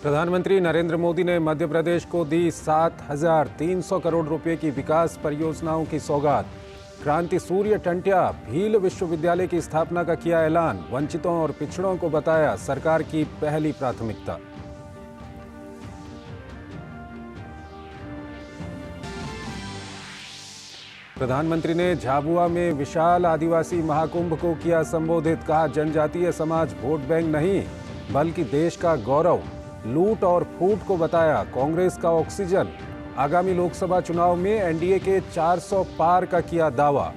प्रधानमंत्री नरेंद्र मोदी ने मध्य प्रदेश को दी 7,300 करोड़ रुपए की विकास परियोजनाओं की सौगात। क्रांति सूर्य टंट्या भील विश्वविद्यालय की स्थापना का किया ऐलान। वंचितों और पिछड़ों को बताया सरकार की पहली प्राथमिकता। प्रधानमंत्री ने झाबुआ में विशाल आदिवासी महाकुंभ को किया संबोधित। कहा, जनजातीय समाज वोट बैंक नहीं बल्कि देश का गौरव। लूट और फूट को बताया कांग्रेस का ऑक्सीजन। आगामी लोकसभा चुनाव में एनडीए के 400 पार का किया दावा।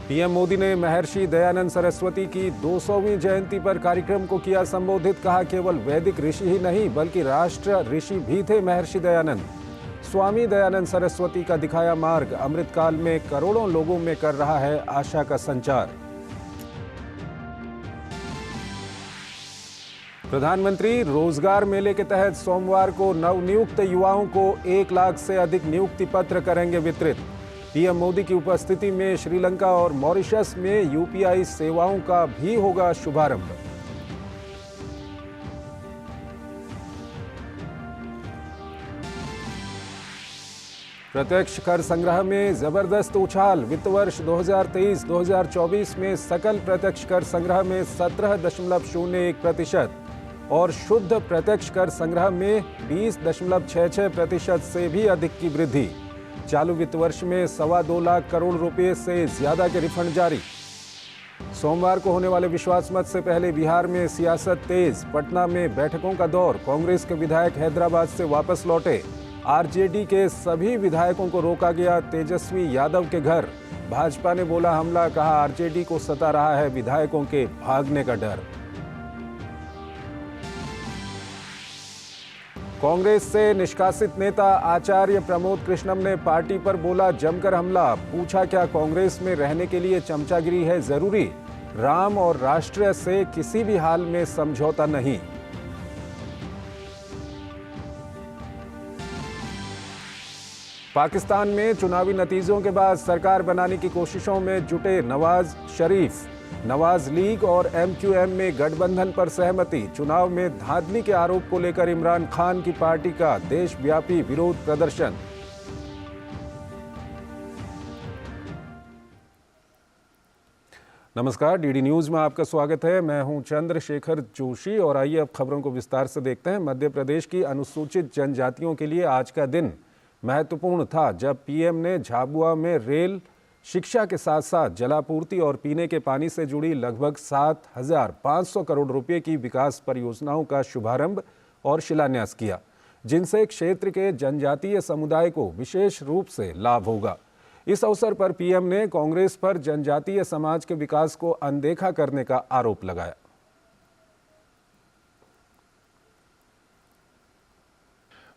पीएम मोदी ने महर्षि दयानंद सरस्वती की 200वीं जयंती पर कार्यक्रम को किया संबोधित। कहा, केवल वैदिक ऋषि ही नहीं बल्कि राष्ट्र ऋषि भी थे महर्षि दयानंद। स्वामी दयानंद सरस्वती का दिखाया मार्ग अमृतकाल में करोड़ों लोगों में कर रहा है आशा का संचार। प्रधानमंत्री रोजगार मेले के तहत सोमवार को नवनियुक्त युवाओं को 1 लाख से अधिक नियुक्ति पत्र करेंगे वितरित। पीएम मोदी की उपस्थिति में श्रीलंका और मॉरिशस में यूपीआई सेवाओं का भी होगा शुभारंभ। प्रत्यक्ष कर संग्रह में जबरदस्त उछाल। वित्त वर्ष 2023-2024 में सकल प्रत्यक्ष कर संग्रह में 17.01% और शुद्ध प्रत्यक्ष कर संग्रह में 20.66% से भी अधिक की वृद्धि। चालू वित्त वर्ष में 2.25 लाख करोड़ रुपए से ज्यादा के रिफंड जारी। सोमवार को होने वाले विश्वास मत से पहले बिहार में सियासत तेज। पटना में बैठकों का दौर। कांग्रेस के विधायक हैदराबाद से वापस लौटे। आरजेडी के सभी विधायकों को रोका गया तेजस्वी यादव के घर। भाजपा ने बोला हमला। कहा, आरजेडी को सता रहा है विधायकों के भागने का डर। कांग्रेस से निष्कासित नेता आचार्य प्रमोद कृष्णम ने पार्टी पर बोला जमकर हमला। पूछा, क्या कांग्रेस में रहने के लिए चमचागिरी है जरूरी? राम और राष्ट्र से किसी भी हाल में समझौता नहीं। पाकिस्तान में चुनावी नतीजों के बाद सरकार बनाने की कोशिशों में जुटे नवाज शरीफ। नवाज लीग और एमक्यूएम में गठबंधन पर सहमति। चुनाव में धांधली के आरोप को लेकर इमरान खान की पार्टी का देशव्यापी विरोध प्रदर्शन। नमस्कार, डीडी न्यूज में आपका स्वागत है। मैं हूं चंद्रशेखर जोशी और आइए अब खबरों को विस्तार से देखते हैं। मध्य प्रदेश की अनुसूचित जनजातियों के लिए आज का दिन महत्वपूर्ण था जब पीएम ने झाबुआ में रेल, शिक्षा के साथ साथ जलापूर्ति और पीने के पानी से जुड़ी लगभग 7,500 करोड़ रुपए की विकास परियोजनाओं का शुभारंभ और शिलान्यास किया, जिनसे क्षेत्र के जनजातीय समुदाय को विशेष रूप से लाभ होगा। इस अवसर पर पीएम ने कांग्रेस पर जनजातीय समाज के विकास को अनदेखा करने का आरोप लगाया।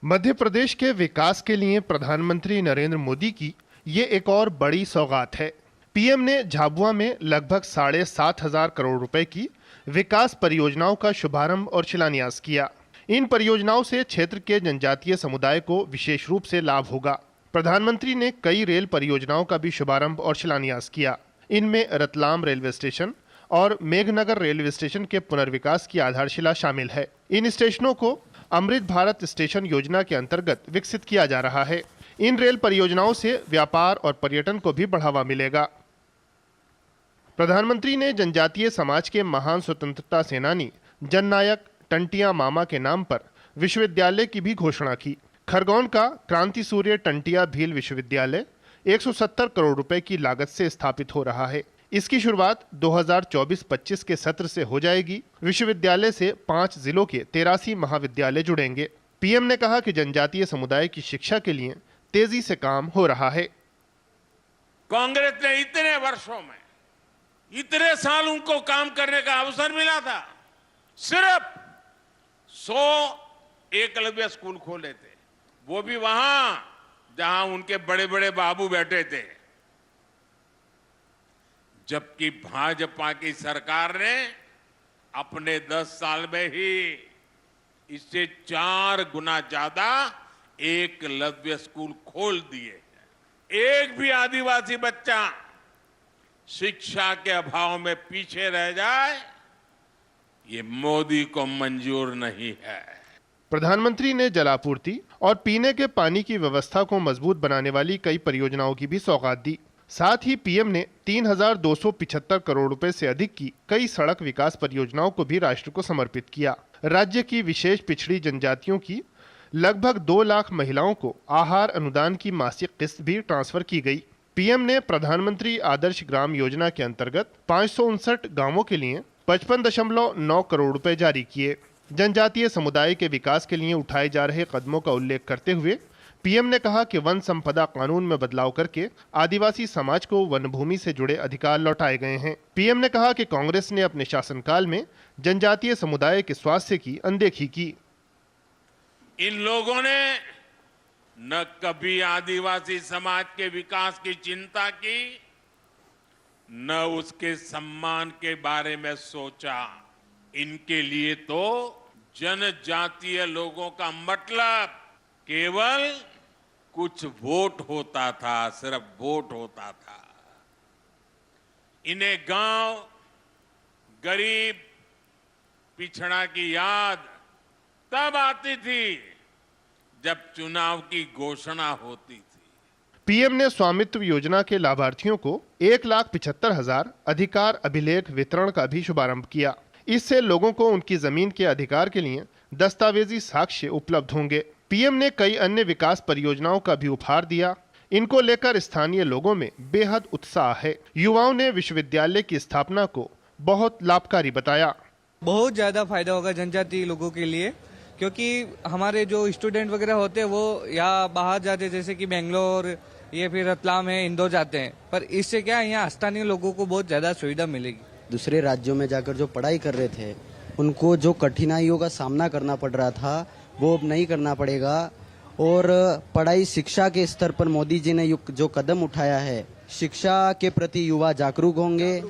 मध्य प्रदेश के विकास के लिए प्रधानमंत्री नरेंद्र मोदी की ये एक और बड़ी सौगात है। पीएम ने झाबुआ में लगभग 7,500 करोड़ रुपए की विकास परियोजनाओं का शुभारंभ और शिलान्यास किया। इन परियोजनाओं से क्षेत्र के जनजातीय समुदाय को विशेष रूप से लाभ होगा। प्रधानमंत्री ने कई रेल परियोजनाओं का भी शुभारंभ और शिलान्यास किया। इनमें रतलाम रेलवे स्टेशन और मेघनगर रेलवे स्टेशन के पुनर्विकास की आधारशिला शामिल है। इन स्टेशनों को अमृत भारत स्टेशन योजना के अंतर्गत विकसित किया जा रहा है। इन रेल परियोजनाओं से व्यापार और पर्यटन को भी बढ़ावा मिलेगा। प्रधानमंत्री ने जनजातीय समाज के महान स्वतंत्रता सेनानी जननायक टंटिया मामा के नाम पर विश्वविद्यालय की भी घोषणा की। खरगोन का क्रांति सूर्य टंटिया भील विश्वविद्यालय 170 करोड़ रुपए की लागत से स्थापित हो रहा है। इसकी शुरुआत 2024-25 के सत्र से हो जाएगी। विश्वविद्यालय से 5 जिलों के 83 महाविद्यालय जुड़ेंगे। पीएम ने कहा कि जनजातीय समुदाय की शिक्षा के लिए तेजी से काम हो रहा है। कांग्रेस ने इतने वर्षों में, इतने साल उनको काम करने का अवसर मिला था। सिर्फ 100 एकलव्य स्कूल खोले थे, वो भी वहां जहां उनके बड़े बड़े बाबू बैठे थे। जबकि भाजपा की सरकार ने अपने 10 साल में ही इससे 4 गुना ज्यादा एकलव्य स्कूल खोल दिए। एक भी आदिवासी बच्चा शिक्षा के अभाव में पीछे रह जाए ये मोदी को मंजूर नहीं है। प्रधानमंत्री ने जलापूर्ति और पीने के पानी की व्यवस्था को मजबूत बनाने वाली कई परियोजनाओं की भी सौगात दी। साथ ही पीएम ने 3,275 करोड़ रुपए से अधिक की कई सड़क विकास परियोजनाओं को भी राष्ट्र को समर्पित किया। राज्य की विशेष पिछड़ी जनजातियों की लगभग 2 लाख महिलाओं को आहार अनुदान की मासिक किस्त भी ट्रांसफर की गई। पीएम ने प्रधानमंत्री आदर्श ग्राम योजना के अंतर्गत 559 गांवों के लिए 55.9 करोड़ रुपए जारी किए। जनजातीय समुदाय के विकास के लिए उठाए जा रहे कदमों का उल्लेख करते हुए पीएम ने कहा कि वन संपदा कानून में बदलाव करके आदिवासी समाज को वन भूमि से जुड़े अधिकार लौटाए गए हैं। पीएम ने कहा कि कांग्रेस ने अपने शासनकाल में जनजातीय समुदाय के स्वास्थ्य की अनदेखी की। इन लोगों ने न कभी आदिवासी समाज के विकास की चिंता की, न उसके सम्मान के बारे में सोचा। इनके लिए तो जनजातीय लोगों का मतलब केवल कुछ वोट होता था, सिर्फ वोट होता था। इन्हें गांव, गरीब, पिछड़ा की याद तब आती थी जब चुनाव की घोषणा होती थी। पीएम ने स्वामित्व योजना के लाभार्थियों को 1,75,000 अधिकार अभिलेख वितरण का भी शुभारंभ किया। इससे लोगों को उनकी जमीन के अधिकार के लिए दस्तावेजी साक्ष्य उपलब्ध होंगे। पीएम ने कई अन्य विकास परियोजनाओं का भी उपहार दिया। इनको लेकर स्थानीय लोगों में बेहद उत्साह है। युवाओं ने विश्वविद्यालय की स्थापना को बहुत लाभकारी बताया। बहुत ज्यादा फायदा होगा जनजातीय लोगों के लिए, क्योंकि हमारे जो स्टूडेंट वगैरह होते हैं वो या बाहर जाते हैं, जैसे कि बेंगलोर या फिर रतलाम है, इंदौर जाते हैं, पर इससे क्या है यहाँ स्थानीय लोगों को बहुत ज्यादा सुविधा मिलेगी। दूसरे राज्यों में जाकर जो पढ़ाई कर रहे थे उनको जो कठिनाइयों का सामना करना पड़ रहा था वो अब नहीं करना पड़ेगा। और पढ़ाई शिक्षा के स्तर पर मोदी जी ने जो कदम उठाया है, शिक्षा के प्रति युवा जागरूक होंगे।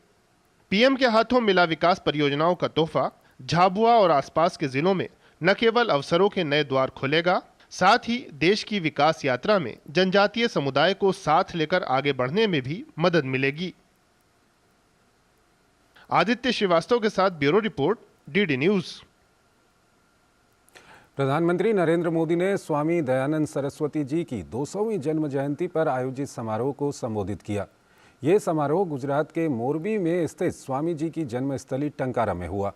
पीएम के हाथों मिला विकास परियोजनाओं का तोहफा झाबुआ और आसपास के जिलों में न केवल अवसरों के नए द्वार खोलेगा, साथ ही देश की विकास यात्रा में जनजातीय समुदाय को साथ लेकर आगे बढ़ने में भी मदद मिलेगी। आदित्य श्रीवास्तव के साथ ब्यूरो रिपोर्ट, डीडी न्यूज। प्रधानमंत्री नरेंद्र मोदी ने स्वामी दयानंद सरस्वती जी की 200वीं जन्म जयंती पर आयोजित समारोह को संबोधित किया। ये समारोह गुजरात के मोरबी में स्थित स्वामी जी की जन्मस्थली टंकारा में हुआ।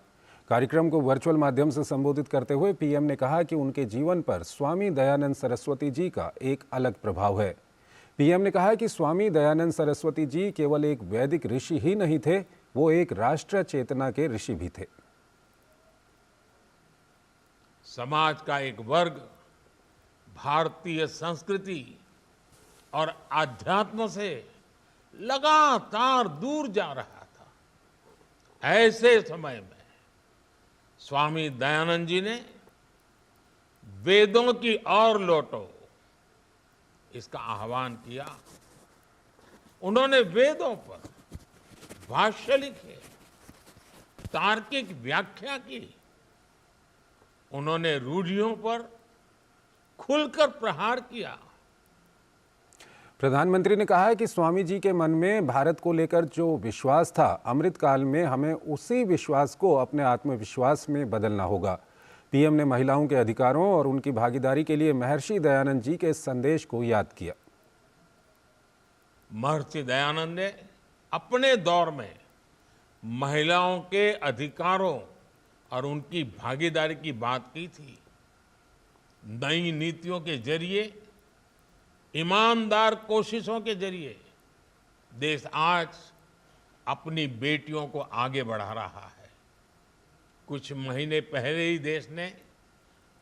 कार्यक्रम को वर्चुअल माध्यम से संबोधित करते हुए पीएम ने कहा कि उनके जीवन पर स्वामी दयानंद सरस्वती जी का एक अलग प्रभाव है। पीएम ने कहा कि स्वामी दयानंद सरस्वती जी केवल एक वैदिक ऋषि ही नहीं थे, वो एक राष्ट्र चेतना के ऋषि भी थे। समाज का एक वर्ग भारतीय संस्कृति और आध्यात्म से लगातार दूर जा रहा था। ऐसे समय में स्वामी दयानंद जी ने वेदों की ओर लौटो इसका आह्वान किया। उन्होंने वेदों पर भाष्य लिखे, तार्किक व्याख्या की। उन्होंने रूढ़ियों पर खुलकर प्रहार किया। प्रधानमंत्री ने कहा कि स्वामी जी के मन में भारत को लेकर जो विश्वास था, अमृतकाल में हमें उसी विश्वास को अपने आत्मविश्वास में बदलना होगा। पीएम ने महिलाओं के अधिकारों और उनकी भागीदारी के लिए महर्षि दयानंद जी के संदेश को याद किया। महर्षि दयानंद ने अपने दौर में महिलाओं के अधिकारों और उनकी भागीदारी की बात की थी। नई नीतियों के जरिए, ईमानदार कोशिशों के जरिए देश आज अपनी बेटियों को आगे बढ़ा रहा है। कुछ महीने पहले ही देश ने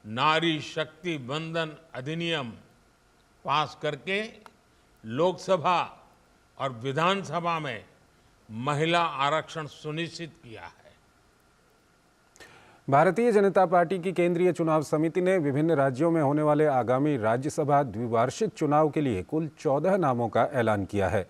नारी शक्ति वंदन अधिनियम पास करके लोकसभा और विधानसभा में महिला आरक्षण सुनिश्चित किया है। भारतीय जनता पार्टी की केंद्रीय चुनाव समिति ने विभिन्न राज्यों में होने वाले आगामी राज्यसभा द्विवार्षिक चुनाव के लिए कुल 14 नामों का ऐलान किया है।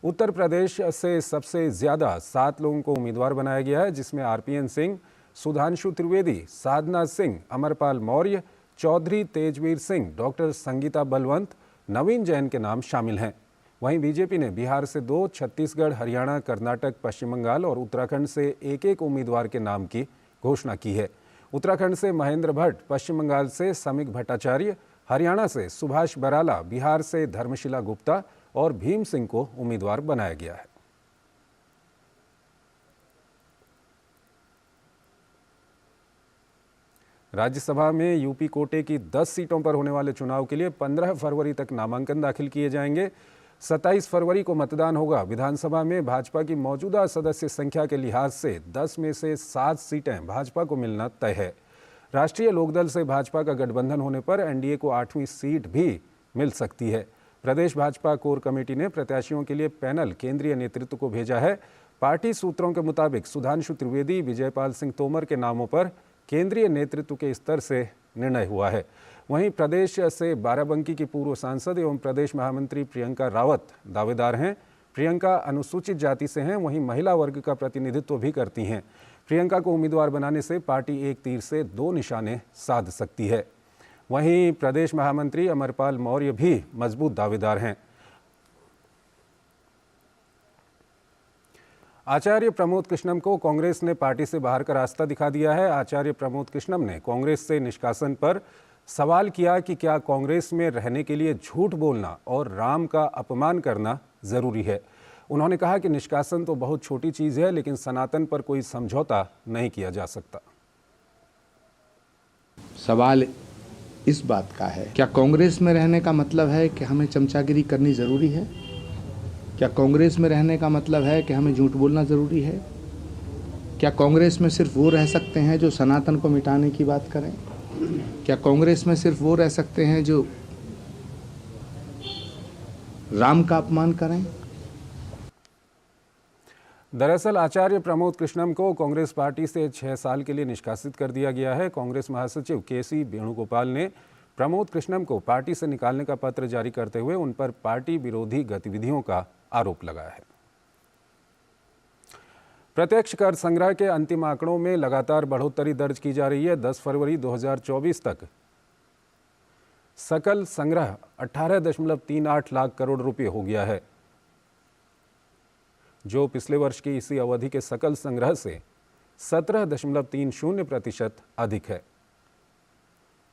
उत्तर प्रदेश से सबसे ज्यादा 7 लोगों को उम्मीदवार बनाया गया है, जिसमें आरपीएन सिंह, सुधांशु त्रिवेदी, साधना सिंह, अमरपाल मौर्य, चौधरी तेजवीर सिंह, डॉक्टर संगीता बलवंत, नवीन जैन के नाम शामिल हैं। वहीं बीजेपी ने बिहार से 2, छत्तीसगढ़, हरियाणा, कर्नाटक, पश्चिम बंगाल और उत्तराखंड से एक-एक उम्मीदवार के नाम की घोषणा की है। उत्तराखंड से महेंद्र भट्ट, पश्चिम बंगाल से समीक भट्टाचार्य, हरियाणा से सुभाष बराला, बिहार से धर्मशिला गुप्ता और भीम सिंह को उम्मीदवार बनाया गया है। राज्यसभा में यूपी कोटे की 10 सीटों पर होने वाले चुनाव के लिए 15 फरवरी तक नामांकन दाखिल किए जाएंगे। 27 फरवरी को मतदान होगा। विधानसभा में भाजपा की मौजूदा सदस्य संख्या के लिहाज से 10 में से 7 सीटें भाजपा को मिलना तय है। राष्ट्रीय लोकदल से भाजपा का गठबंधन होने पर एनडीए को 8वीं सीट भी मिल सकती है। प्रदेश भाजपा कोर कमेटी ने प्रत्याशियों के लिए पैनल केंद्रीय नेतृत्व को भेजा है। पार्टी सूत्रों के मुताबिक सुधांशु त्रिवेदी, विजयपाल सिंह तोमर के नामों पर केंद्रीय नेतृत्व के स्तर से निर्णय हुआ है। वहीं प्रदेश से बाराबंकी की पूर्व सांसद एवं प्रदेश महामंत्री प्रियंका रावत दावेदार हैं। प्रियंका अनुसूचित जाति से हैं, वहीं महिला वर्ग का प्रतिनिधित्व भी करती हैं। प्रियंका को उम्मीदवार बनाने से पार्टी एक तीर से 2 निशाने साध सकती है। वहीं प्रदेश महामंत्री अमरपाल मौर्य भी मजबूत दावेदार हैं। आचार्य प्रमोद कृष्णम को कांग्रेस ने पार्टी से बाहर का रास्ता दिखा दिया है। आचार्य प्रमोद कृष्णम ने कांग्रेस से निष्कासन पर सवाल किया कि क्या कांग्रेस में रहने के लिए झूठ बोलना और राम का अपमान करना जरूरी है। उन्होंने कहा कि निष्कासन तो बहुत छोटी चीज है, लेकिन सनातन पर कोई समझौता नहीं किया जा सकता। सवाल इस बात का है, क्या कांग्रेस में रहने का मतलब है कि हमें चमचागिरी करनी जरूरी है? क्या कांग्रेस में रहने का मतलब है कि हमें झूठ बोलना ज़रूरी है? क्या कांग्रेस में सिर्फ वो रह सकते हैं जो सनातन को मिटाने की बात करें? क्या कांग्रेस में सिर्फ वो रह सकते हैं जो राम का अपमान करें? दरअसल आचार्य प्रमोद कृष्णम को कांग्रेस पार्टी से 6 साल के लिए निष्कासित कर दिया गया है। कांग्रेस महासचिव केसी वेणुगोपाल ने प्रमोद कृष्णम को पार्टी से निकालने का पत्र जारी करते हुए उन पर पार्टी विरोधी गतिविधियों का आरोप लगाया है। प्रत्यक्ष कर संग्रह के अंतिम आंकड़ों में लगातार बढ़ोतरी दर्ज की जा रही है। 10 फरवरी 2024 तक सकल संग्रह 18.38 लाख करोड़ रुपए हो गया है, जो पिछले वर्ष की इसी अवधि के सकल संग्रह से 17.30% अधिक है।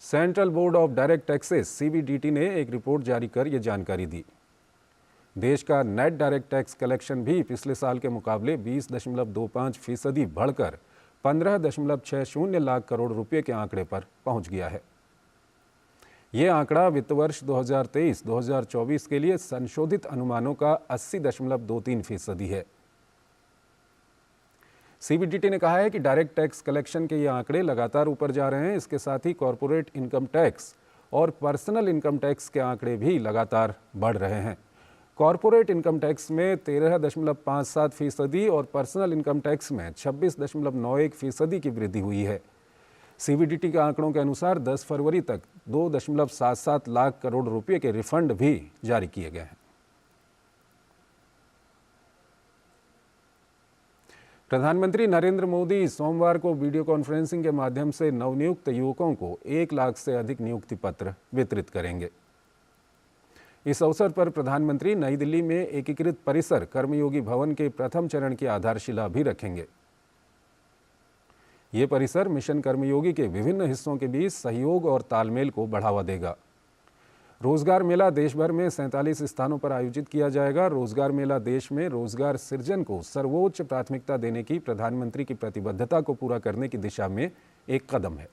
Central board of direct taxes (CBDT) ने एक रिपोर्ट जारी कर यह जानकारी दी। देश का नेट डायरेक्ट टैक्स कलेक्शन भी पिछले साल के मुकाबले 20.25% बढ़कर 15.60 लाख करोड़ रुपए के आंकड़े पर पहुंच गया है। यह आंकड़ा वित्त वर्ष 2023-2024 के लिए संशोधित अनुमानों का 80.23% है। CBDT ने कहा है कि डायरेक्ट टैक्स कलेक्शन के ये आंकड़े लगातार ऊपर जा रहे हैं। इसके साथ ही कॉरपोरेट इनकम टैक्स और पर्सनल इनकम टैक्स के आंकड़े भी लगातार बढ़ रहे हैं। कॉरपोरेट इनकम टैक्स में 13.57% और पर्सनल इनकम टैक्स में 26.91% की वृद्धि हुई है। CBDT के आंकड़ों के अनुसार 10 फरवरी तक 2.77 लाख करोड़ रुपए के रिफंड भी जारी किए गए हैं। प्रधानमंत्री नरेंद्र मोदी सोमवार को वीडियो कॉन्फ्रेंसिंग के माध्यम से नवनियुक्त युवकों को 1 लाख से अधिक नियुक्ति पत्र वितरित करेंगे। इस अवसर पर प्रधानमंत्री नई दिल्ली में एकीकृत परिसर कर्मयोगी भवन के प्रथम चरण की आधारशिला भी रखेंगे। ये परिसर मिशन कर्मयोगी के विभिन्न हिस्सों के बीच सहयोग और तालमेल को बढ़ावा देगा। रोजगार मेला देश भर में 47 स्थानों पर आयोजित किया जाएगा। रोजगार मेला देश में रोजगार सृजन को सर्वोच्च प्राथमिकता देने की प्रधानमंत्री की प्रतिबद्धता को पूरा करने की दिशा में एक कदम है।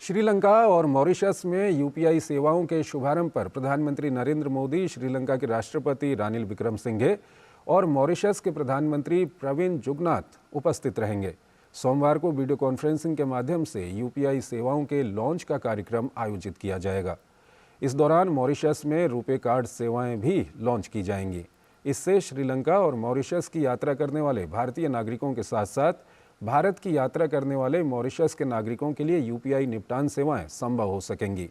श्रीलंका और मॉरिशस में UPI सेवाओं के शुभारंभ पर प्रधानमंत्री नरेंद्र मोदी, श्रीलंका के राष्ट्रपति रानिल विक्रमसिंघे और मॉरिशस के प्रधानमंत्री प्रविंद जुगनाथ उपस्थित रहेंगे। सोमवार को वीडियो कॉन्फ्रेंसिंग के माध्यम से UPI सेवाओं के लॉन्च का कार्यक्रम आयोजित किया जाएगा। इस दौरान मॉरिशस में रुपे कार्ड सेवाएं भी लॉन्च की जाएंगी। इससे श्रीलंका और मॉरिशस की यात्रा करने वाले भारतीय नागरिकों के साथ साथ भारत की यात्रा करने वाले मॉरिशस के नागरिकों के लिए UPI निपटान सेवाएं संभव हो सकेंगी।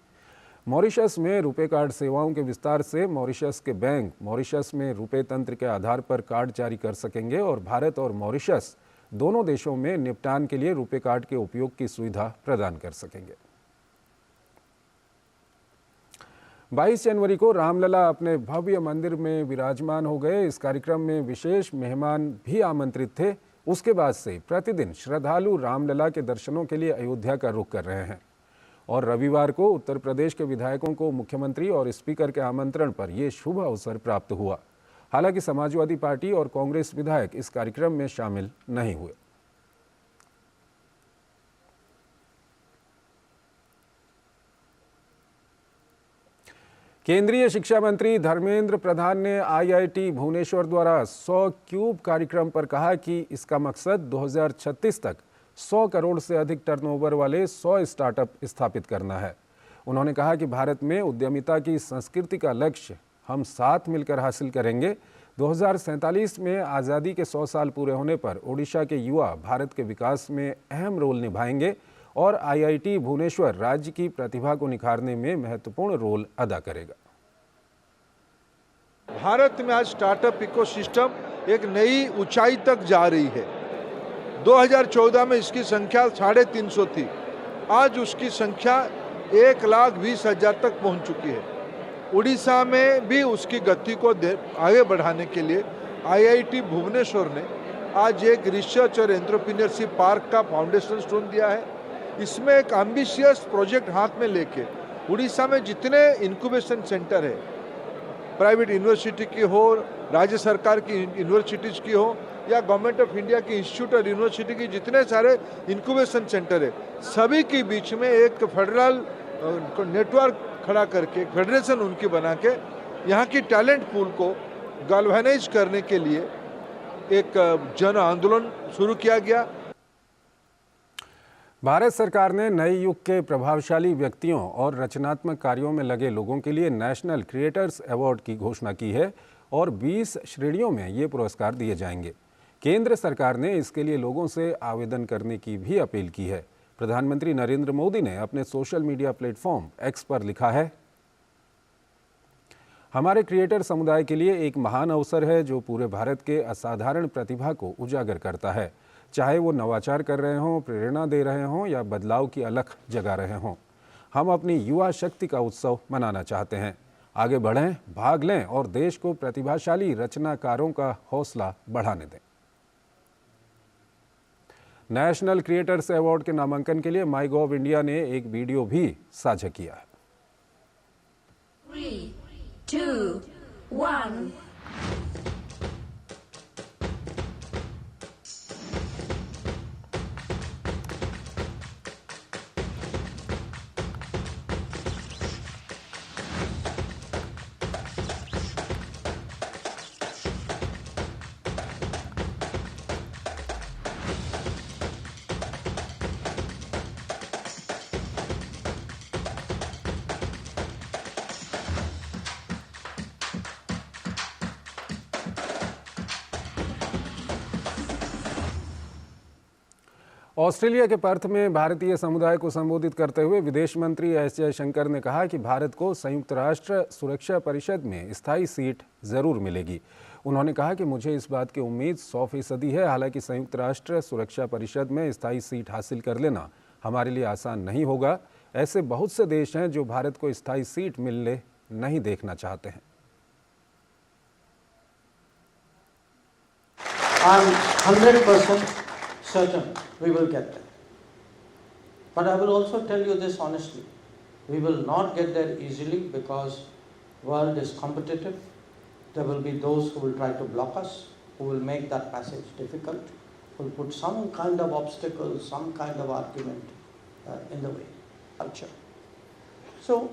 मॉरिशस में रुपे कार्ड सेवाओं के विस्तार से मॉरिशस के बैंक मॉरिशस में रुपे तंत्र के आधार पर कार्ड जारी कर सकेंगे और भारत और मॉरिशस दोनों देशों में निपटान के लिए रुपे कार्ड के उपयोग की सुविधा प्रदान कर सकेंगे। 22 जनवरी को रामलला अपने भव्य मंदिर में विराजमान हो गए। इस कार्यक्रम में विशेष मेहमान भी आमंत्रित थे। उसके बाद से प्रतिदिन श्रद्धालु रामलला के दर्शनों के लिए अयोध्या का रुख कर रहे हैं और रविवार को उत्तर प्रदेश के विधायकों को मुख्यमंत्री और स्पीकर के आमंत्रण पर यह शुभ अवसर प्राप्त हुआ। हालांकि समाजवादी पार्टी और कांग्रेस विधायक इस कार्यक्रम में शामिल नहीं हुए। केंद्रीय शिक्षा मंत्री धर्मेंद्र प्रधान ने आईआईटी भुवनेश्वर द्वारा 100 क्यूब कार्यक्रम पर कहा कि इसका मकसद 2036 तक 100 करोड़ से अधिक टर्नओवर वाले 100 स्टार्टअप स्थापित करना है। उन्होंने कहा कि भारत में उद्यमिता की संस्कृति का लक्ष्य हम साथ मिलकर हासिल करेंगे। 2047 में आज़ादी के 100 साल पूरे होने पर ओडिशा के युवा भारत के विकास में अहम रोल निभाएंगे और आईआईटी भुवनेश्वर राज्य की प्रतिभा को निखारने में महत्वपूर्ण रोल अदा करेगा। भारत में आज स्टार्टअप इकोसिस्टम एक नई ऊंचाई तक जा रही है। 2014 में इसकी संख्या 350 थी, आज उसकी संख्या 1,20,000 तक पहुंच चुकी है। उड़ीसा में भी उसकी गति को आगे बढ़ाने के लिए आईआईटी भुवनेश्वर ने आज एक रिसर्च और एंटरप्रेन्योरशिप पार्क का फाउंडेशन स्टोन दिया है। इसमें एक एम्बिशियस प्रोजेक्ट हाथ में लेके उड़ीसा में जितने इंक्यूबेशन सेंटर है, प्राइवेट यूनिवर्सिटी की हो, राज्य सरकार की यूनिवर्सिटीज़ की हो या गवर्नमेंट ऑफ इंडिया की इंस्टीट्यूट और यूनिवर्सिटी की जितने सारे इंक्यूबेशन सेंटर है, सभी के बीच में एक फेडरल नेटवर्क खड़ा करके, एक फेडरेशन उनकी बना के यहाँ की टैलेंट पूल को गैल्वेनाइज करने के लिए एक जन आंदोलन शुरू किया गया। भारत सरकार ने नए युग के प्रभावशाली व्यक्तियों और रचनात्मक कार्यों में लगे लोगों के लिए नेशनल क्रिएटर्स अवार्ड की घोषणा की है और 20 श्रेणियों में ये पुरस्कार दिए जाएंगे। केंद्र सरकार ने इसके लिए लोगों से आवेदन करने की भी अपील की है। प्रधानमंत्री नरेंद्र मोदी ने अपने सोशल मीडिया प्लेटफॉर्म एक्स पर लिखा है, हमारे क्रिएटर समुदाय के लिए एक महान अवसर है जो पूरे भारत के असाधारण प्रतिभा को उजागर करता है। चाहे वो नवाचार कर रहे हों, प्रेरणा दे रहे हों या बदलाव की अलख जगा रहे हों, हम अपनी युवा शक्ति का उत्सव मनाना चाहते हैं। आगे बढ़ें, भाग लें और देश को प्रतिभाशाली रचनाकारों का हौसला बढ़ाने दें। नेशनल क्रिएटर्स अवार्ड के नामांकन के लिए माईगॉव इंडिया ने एक वीडियो भी साझा किया है। 3, 2, 1 ऑस्ट्रेलिया के पर्थ में भारतीय समुदाय को संबोधित करते हुए विदेश मंत्री एस जयशंकर ने कहा कि भारत को संयुक्त राष्ट्र सुरक्षा परिषद में स्थायी सीट जरूर मिलेगी। उन्होंने कहा कि मुझे इस बात की उम्मीद 100% है। हालांकि संयुक्त राष्ट्र सुरक्षा परिषद में स्थायी सीट हासिल कर लेना हमारे लिए आसान नहीं होगा। ऐसे बहुत से देश हैं जो भारत को स्थायी सीट मिलने नहीं देखना चाहते हैं। I'm 100% certain we will get there. But I will also tell you this honestly, we will not get there easily because world is competitive. There will be those who will try to block us, who will make that passage difficult, who will put some kind of obstacle, some kind of argument in the way. Culture. So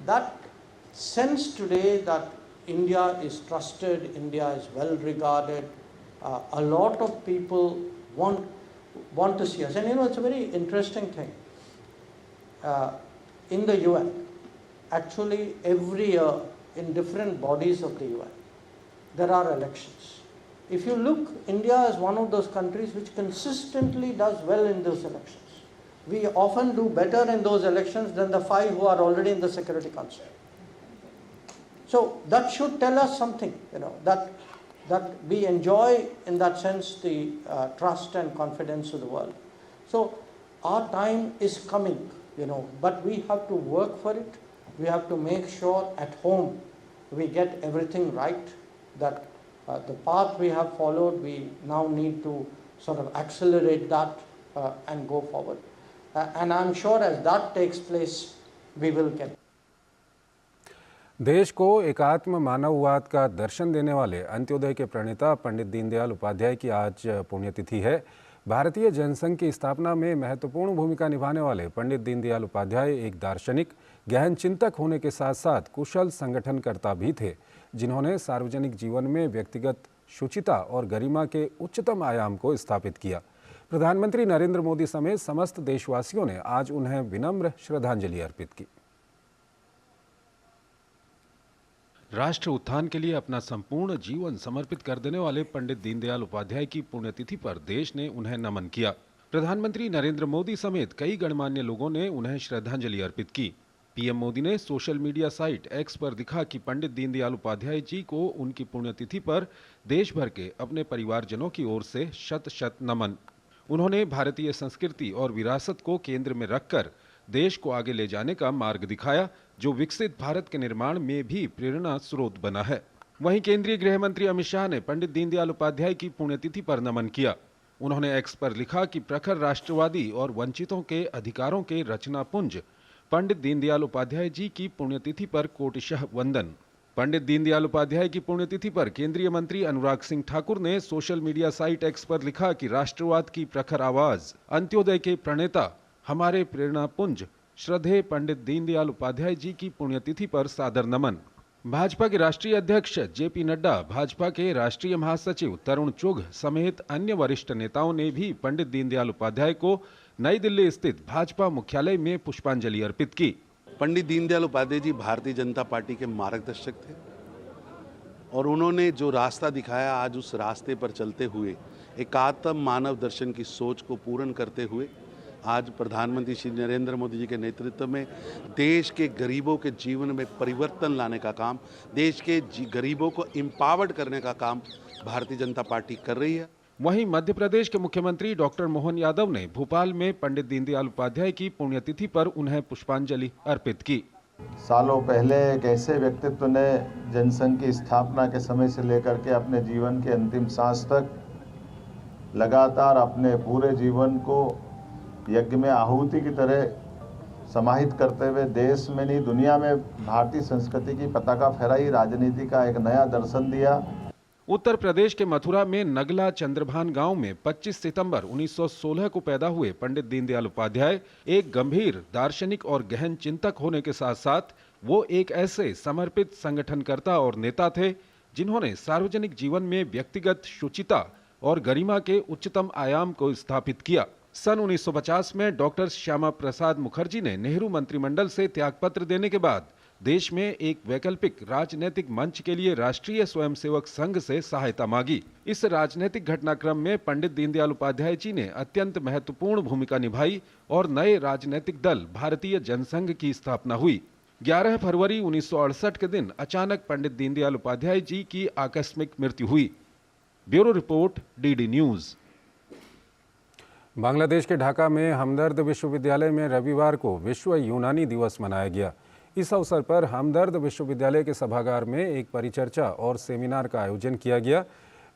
that sense today that India is trusted, India is well regarded, a lot of people want to see us. And you know, it's a very interesting thing. In the UN, actually every year in different bodies of the UN, there are elections. If you look, India is one of those countries which consistently does well in those elections. We often do better in those elections than the 5 who are already in the Security Council. So that should tell us something, you know, that we enjoy in that sense the trust and confidence of the world. So our time is coming, you know, but we have to work for it. We have to make sure at home we get everything right, that the path we have followed, we now need to sort of accelerate that and go forward. And I'm sure as that takes place, we will get. देश को एकात्म मानववाद का दर्शन देने वाले अंत्योदय के प्रणेता पंडित दीनदयाल उपाध्याय की आज पुण्यतिथि है। भारतीय जनसंघ की स्थापना में महत्वपूर्ण भूमिका निभाने वाले पंडित दीनदयाल उपाध्याय एक दार्शनिक, गहन चिंतक होने के साथ साथ कुशल संगठनकर्ता भी थे, जिन्होंने सार्वजनिक जीवन में व्यक्तिगत शुचिता और गरिमा के उच्चतम आयाम को स्थापित किया। प्रधानमंत्री नरेंद्र मोदी समेत समस्त देशवासियों ने आज उन्हें विनम्र श्रद्धांजलि अर्पित की। राष्ट्र उत्थान के लिए अपना संपूर्ण जीवन समर्पित कर देने वाले पंडित दीनदयाल उपाध्याय की पुण्यतिथि पर देश ने उन्हें नमन किया। प्रधानमंत्री नरेंद्र मोदी समेत कई गणमान्य लोगों ने उन्हें श्रद्धांजलि अर्पित की। पीएम मोदी ने सोशल मीडिया साइट एक्स पर लिखा कि पंडित दीनदयाल उपाध्याय जी को उनकी पुण्यतिथि पर देश भर के अपने परिवारजनों की ओर से शत शत नमन। उन्होंने भारतीय संस्कृति और विरासत को केंद्र में रखकर देश को आगे ले जाने का मार्ग दिखाया, जो विकसित भारत के निर्माण में भी प्रेरणा स्रोत बना है। वहीं केंद्रीय गृह मंत्री अमित शाह ने पंडित दीनदयाल उपाध्याय की पुण्यतिथि पर नमन किया। उन्होंने एक्स पर लिखा कि प्रखर राष्ट्रवादी और वंचितों के अधिकारों के रचनापुंज पंडित दीनदयाल उपाध्याय जी की पुण्यतिथि पर कोटिशः वंदन। पंडित दीनदयाल उपाध्याय की पुण्यतिथि पर केंद्रीय मंत्री अनुराग सिंह ठाकुर ने सोशल मीडिया साइट एक्स पर लिखा कि राष्ट्रवाद की प्रखर आवाज, अंत्योदय के प्रणेता, हमारे प्रेरणापुंज श्रद्धेय पंडित दीनदयाल उपाध्याय जी की पुण्यतिथि पर सादर नमन। भाजपा के राष्ट्रीय अध्यक्ष जेपी नड्डा, भाजपा के राष्ट्रीय महासचिव तरुण चुघ समेत अन्य वरिष्ठ नेताओं ने भी पंडित दीनदयाल उपाध्याय को नई दिल्ली स्थित भाजपा मुख्यालय में पुष्पांजलि अर्पित की। पंडित दीनदयाल उपाध्याय जी भारतीय जनता पार्टी के मार्गदर्शक थे और उन्होंने जो रास्ता दिखाया, आज उस रास्ते पर चलते हुए एकात्म मानव दर्शन की सोच को पूर्ण करते हुए आज प्रधानमंत्री श्री नरेंद्र मोदी जी के नेतृत्व में देश के गरीबों के जीवन में परिवर्तन लाने का काम, देश के गरीबों को एम्पावर्ड करने का काम भारतीय जनता पार्टी कर रही है। वहीं मध्य प्रदेश के मुख्यमंत्री डॉक्टर मोहन यादव ने भोपाल में पंडित दीनदयाल उपाध्याय की पुण्यतिथि पर उन्हें पुष्पांजलि अर्पित की। सालों पहले एक ऐसे व्यक्तित्व ने जनसंघ की स्थापना के समय से लेकर के अपने जीवन के अंतिम सांस तक लगातार अपने पूरे जीवन को यज्ञ में आहुति की तरह समाहित करते हुए देश में नहीं दुनिया में भारतीय संस्कृति की पताका फहराई, राजनीति का एक नया दर्शन दिया। उत्तर प्रदेश के मथुरा में नगला चंद्रभान गांव में 25 सितंबर 1916 को पैदा हुए पंडित दीनदयाल उपाध्याय एक गंभीर दार्शनिक और गहन चिंतक होने के साथ साथ वो एक ऐसे समर्पित संगठनकर्ता और नेता थे, जिन्होंने सार्वजनिक जीवन में व्यक्तिगत शुचिता और गरिमा के उच्चतम आयाम को स्थापित किया। सन 1950 में डॉक्टर श्यामा प्रसाद मुखर्जी ने नेहरू मंत्रिमंडल से त्यागपत्र देने के बाद देश में एक वैकल्पिक राजनीतिक मंच के लिए राष्ट्रीय स्वयंसेवक संघ से सहायता मांगी। इस राजनीतिक घटनाक्रम में पंडित दीनदयाल उपाध्याय जी ने अत्यंत महत्वपूर्ण भूमिका निभाई और नए राजनीतिक दल भारतीय जनसंघ की स्थापना हुई। 11 फरवरी 1968 के दिन अचानक पंडित दीनदयाल उपाध्याय जी की आकस्मिक मृत्यु हुई। Bureau report, DD news. Bangladesh के ढाका में हमदर्द विश्वविद्यालय में रविवार को विश्व यूनानी दिवस मनाया गया। इस अवसर पर हमदर्द विश्वविद्यालय के सभागार में एक परिचर्चा और सेमिनार का आयोजन किया गया।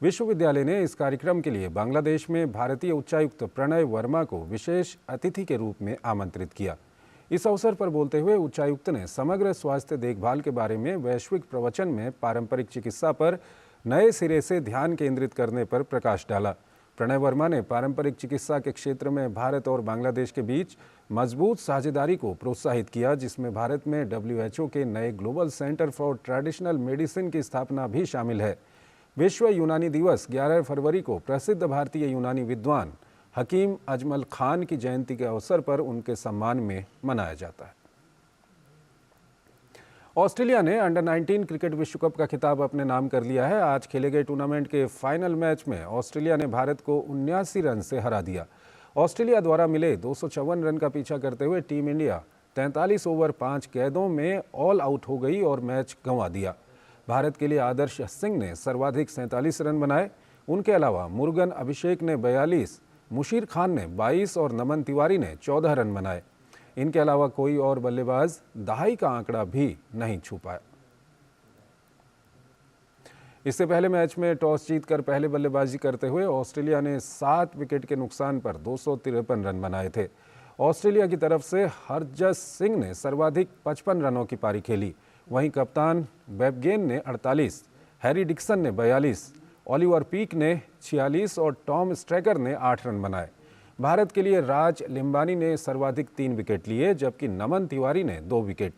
विश्वविद्यालय ने इस कार्यक्रम के लिए बांग्लादेश में भारतीय उच्चायुक्त प्रणय वर्मा को विशेष अतिथि के रूप में आमंत्रित किया। इस अवसर पर बोलते हुए उच्चायुक्त ने समग्र स्वास्थ्य देखभाल के बारे में वैश्विक प्रवचन में पारंपरिक चिकित्सा पर नए सिरे से ध्यान केंद्रित करने पर प्रकाश डाला। प्रणय वर्मा ने पारंपरिक चिकित्सा के क्षेत्र में भारत और बांग्लादेश के बीच मजबूत साझेदारी को प्रोत्साहित किया, जिसमें भारत में WHO के नए global centre for traditional medicine की स्थापना भी शामिल है। विश्व यूनानी दिवस 11 फरवरी को प्रसिद्ध भारतीय यूनानी विद्वान हकीम अजमल खान की जयंती के अवसर पर उनके सम्मान में मनाया जाता है। ऑस्ट्रेलिया ने अंडर 19 क्रिकेट विश्व कप का खिताब अपने नाम कर लिया है। आज खेले गए टूर्नामेंट के फाइनल मैच में ऑस्ट्रेलिया ने भारत को 79 रन से हरा दिया। ऑस्ट्रेलिया द्वारा मिले 254 रन का पीछा करते हुए टीम इंडिया 43 ओवर 5 गेंदों में ऑल आउट हो गई और मैच गंवा दिया। भारत के लिए आदर्श सिंह ने सर्वाधिक 47 रन बनाए। उनके अलावा मुरुगन अभिषेक ने 42, मुशीर खान ने 22 और नमन तिवारी ने 14 रन बनाए। इनके अलावा कोई और बल्लेबाज दहाई का आंकड़ा भी नहीं छू पाया। इससे पहले मैच में टॉस जीतकर पहले बल्लेबाजी करते हुए ऑस्ट्रेलिया ने 7 विकेट के नुकसान पर 253 रन बनाए थे। ऑस्ट्रेलिया की तरफ से हरजस सिंह ने सर्वाधिक 55 रनों की पारी खेली। वहीं कप्तान बेबगेन ने 48, हैरी डिक्सन ने 42, ओलिवर पीक ने 46 और टॉम स्ट्रैकर ने 8 रन बनाए। भारत के लिए राज लिम्बानी ने सर्वाधिक 3 विकेट लिए, जबकि नमन तिवारी ने 2 विकेट।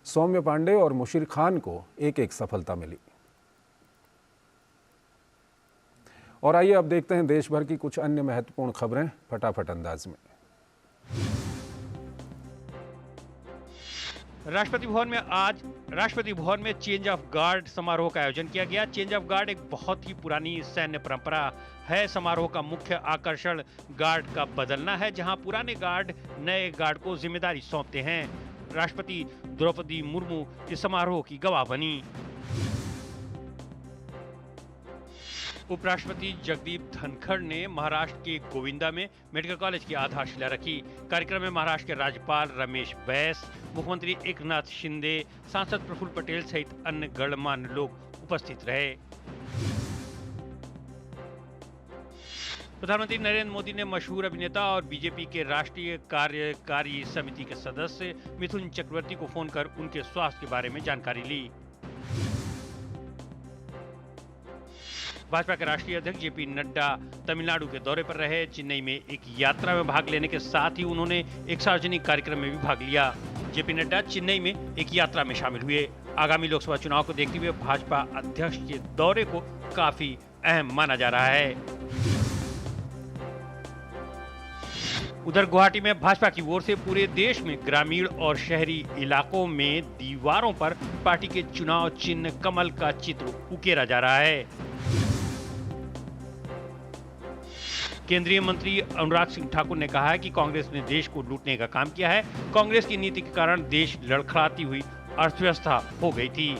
सौम्य पांडे और मुशीर खान को एक सफलता मिली। और आइए अब देखते हैं देश भर की कुछ अन्य महत्वपूर्ण खबरें फटाफट अंदाज में। राष्ट्रपति भवन में चेंज ऑफ गार्ड समारोह का आयोजन किया गया। चेंज ऑफ गार्ड एक बहुत ही पुरानी सैन्य परंपरा है। समारोह का मुख्य आकर्षण गार्ड का बदलना है, जहां पुराने गार्ड नए गार्ड को जिम्मेदारी सौंपते हैं। राष्ट्रपति द्रौपदी मुर्मू इस समारोह की गवाह बनी। उपराष्ट्रपति जगदीप धनखड़ ने महाराष्ट्र के गोविंदा में मेडिकल कॉलेज की आधारशिला रखी। कार्यक्रम में महाराष्ट्र के राज्यपाल रमेश बैस, मुख्यमंत्री एकनाथ शिंदे, सांसद प्रफुल्ल पटेल सहित अन्य गणमान्य लोग उपस्थित रहे। प्रधानमंत्री नरेंद्र मोदी ने मशहूर अभिनेता और बीजेपी के राष्ट्रीय कार्यकारी समिति के सदस्य मिथुन चक्रवर्ती को फोन कर उनके स्वास्थ्य के बारे में जानकारी ली। भाजपा के राष्ट्रीय अध्यक्ष जेपी नड्डा तमिलनाडु के दौरे पर रहे। चेन्नई में एक यात्रा में भाग लेने के साथ ही उन्होंने एक सार्वजनिक कार्यक्रम में भी भाग लिया। जेपी नड्डा चेन्नई में एक यात्रा में शामिल हुए। आगामी लोकसभा चुनाव को देखते हुए भाजपा अध्यक्ष के दौरे को काफी अहम माना जा रहा है। उधर गुवाहाटी में भाजपा की ओर से पूरे देश में ग्रामीण और शहरी इलाकों में दीवारों पर पार्टी के चुनाव चिन्ह कमल का चित्र उकेरा जा रहा है। केंद्रीय मंत्री अनुराग सिंह ठाकुर ने कहा है कि कांग्रेस ने देश को लूटने का काम किया है। कांग्रेस की नीति के कारण देश लड़खड़ाती हुई अर्थव्यवस्था हो गई थी।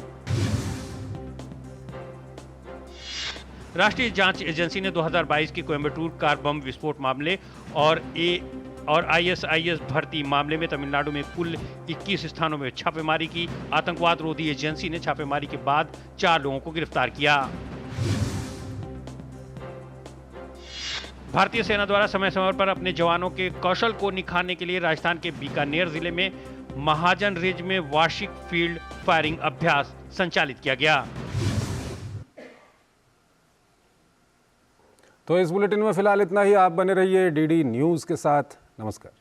राष्ट्रीय जांच एजेंसी ने 2022 के कोयंबटूर कार बम विस्फोट मामले और ISIS भर्ती मामले में तमिलनाडु में कुल 21 स्थानों में छापेमारी की। आतंकवाद रोधी एजेंसी ने छापेमारी के बाद 4 लोगों को गिरफ्तार किया। भारतीय सेना द्वारा समय समय पर अपने जवानों के कौशल को निखारने के लिए राजस्थान के बीकानेर जिले में महाजन रिज में वार्षिक फील्ड फायरिंग अभ्यास संचालित किया गया। तो इस बुलेटिन में फिलहाल इतना ही। आप बने रहिए DD न्यूज़ के साथ। नमस्कार।